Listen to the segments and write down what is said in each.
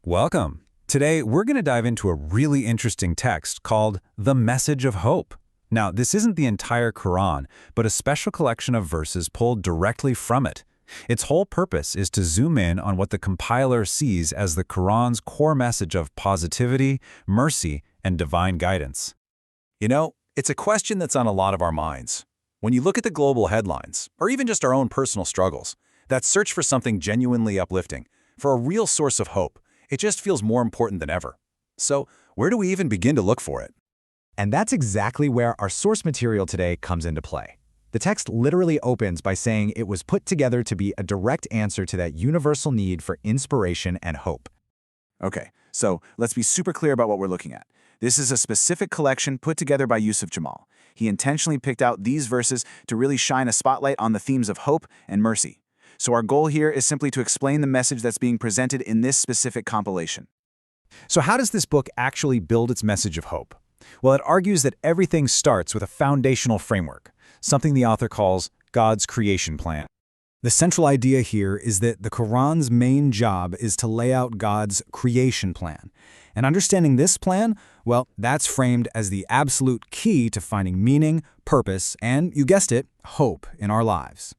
Welcome. Today, we're going to dive into a really interesting text called The Message of Hope. Now, this isn't the entire Quran, but a special collection of verses pulled directly from it. Its whole purpose is to zoom in on what the compiler sees as the Quran's core message of positivity, mercy, and divine guidance. You know, it's a question that's on a lot of our minds. When you look at the global headlines, or even just our own personal struggles, that search for something genuinely uplifting, for a real source of hope, it just feels more important than ever. So, where do we even begin to look for it? And that's exactly where our source material today comes into play. The text literally opens by saying it was put together to be a direct answer to that universal need for inspiration and hope. Okay, so let's be super clear about what we're looking at. This is a specific collection put together by Yusuf Jamal. He intentionally picked out these verses to really shine a spotlight on the themes of hope and mercy. So our goal here is simply to explain the message that's being presented in this specific compilation. So how does this book actually build its message of hope? Well, it argues that everything starts with a foundational framework, something the author calls God's creation plan. The central idea here is that the Quran's main job is to lay out God's creation plan. And understanding this plan, well, that's framed as the absolute key to finding meaning, purpose, and, you guessed it, hope in our lives.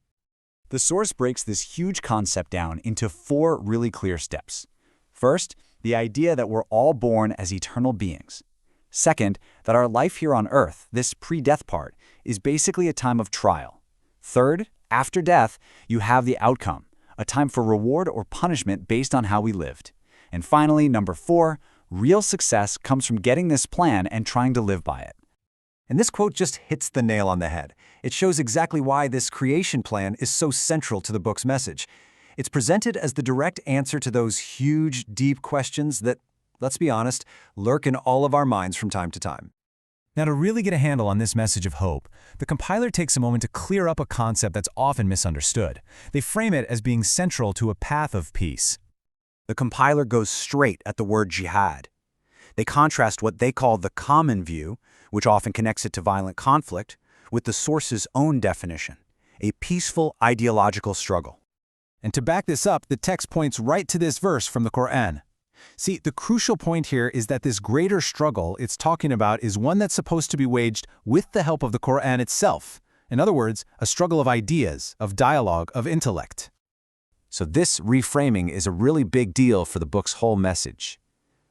The source breaks this huge concept down into 4 really clear steps. First, the idea that we're all born as eternal beings. Second, that our life here on Earth, this pre-death part, is basically a time of trial. Third, after death, you have the outcome, a time for reward or punishment based on how we lived. And finally, number 4, real success comes from getting this plan and trying to live by it. And this quote just hits the nail on the head. It shows exactly why this creation plan is so central to the book's message. It's presented as the direct answer to those huge, deep questions that, let's be honest, lurk in all of our minds from time to time. Now, to really get a handle on this message of hope, the compiler takes a moment to clear up a concept that's often misunderstood. They frame it as being central to a path of peace. The compiler goes straight at the word jihad. They contrast what they call the common view, which often connects it to violent conflict, with the source's own definition, a peaceful ideological struggle. And to back this up, the text points right to this verse from the Quran. See, the crucial point here is that this greater struggle it's talking about is one that's supposed to be waged with the help of the Quran itself. In other words, a struggle of ideas, of dialogue, of intellect. So this reframing is a really big deal for the book's whole message.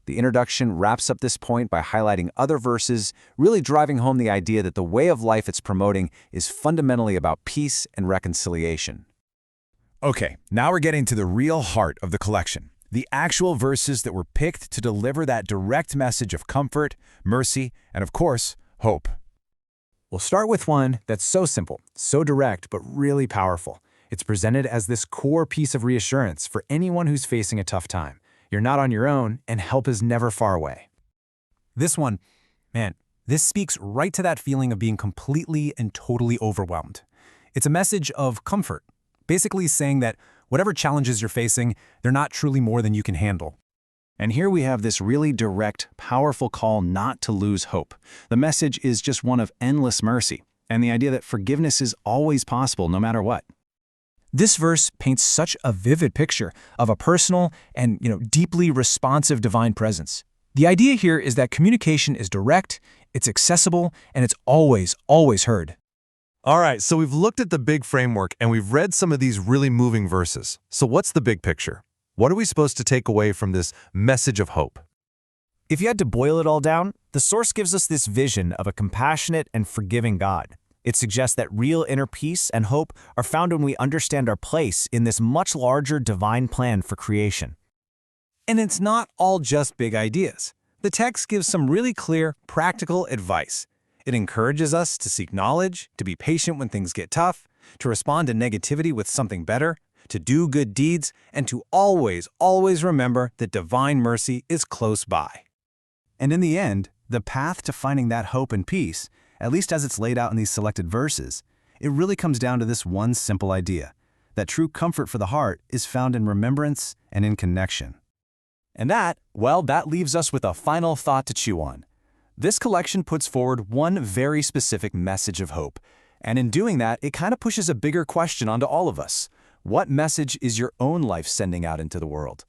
The introduction wraps up this point by highlighting other verses, really driving home the idea that the way of life it's promoting is fundamentally about peace and reconciliation. Okay, now we're getting to the real heart of the collection. The actual verses that were picked to deliver that direct message of comfort, mercy, and of course, hope. We'll start with one that's so simple, so direct, but really powerful. It's presented as this core piece of reassurance for anyone who's facing a tough time. You're not on your own, and help is never far away. This one, man, this speaks right to that feeling of being completely and totally overwhelmed. It's a message of comfort, basically saying that whatever challenges you're facing, they're not truly more than you can handle. And here we have this really direct, powerful call not to lose hope. The message is just one of endless mercy, and the idea that forgiveness is always possible no matter what. This verse paints such a vivid picture of a personal and, deeply responsive divine presence. The idea here is that communication is direct, it's accessible, and it's always, always heard. All right, so we've looked at the big framework and we've read some of these really moving verses. So what's the big picture? What are we supposed to take away from this message of hope? If you had to boil it all down, the source gives us this vision of a compassionate and forgiving God. It suggests that real inner peace and hope are found when we understand our place in this much larger divine plan for creation. And it's not all just big ideas. The text gives some really clear, practical advice. It encourages us to seek knowledge, to be patient when things get tough, to respond to negativity with something better, to do good deeds, and to always, always remember that divine mercy is close by. And in the end, the path to finding that hope and peace, at least as it's laid out in these selected verses, it really comes down to this one simple idea, that true comfort for the heart is found in remembrance and in connection. And that leaves us with a final thought to chew on. This collection puts forward one very specific message of hope, and in doing that, it kind of pushes a bigger question onto all of us. What message is your own life sending out into the world?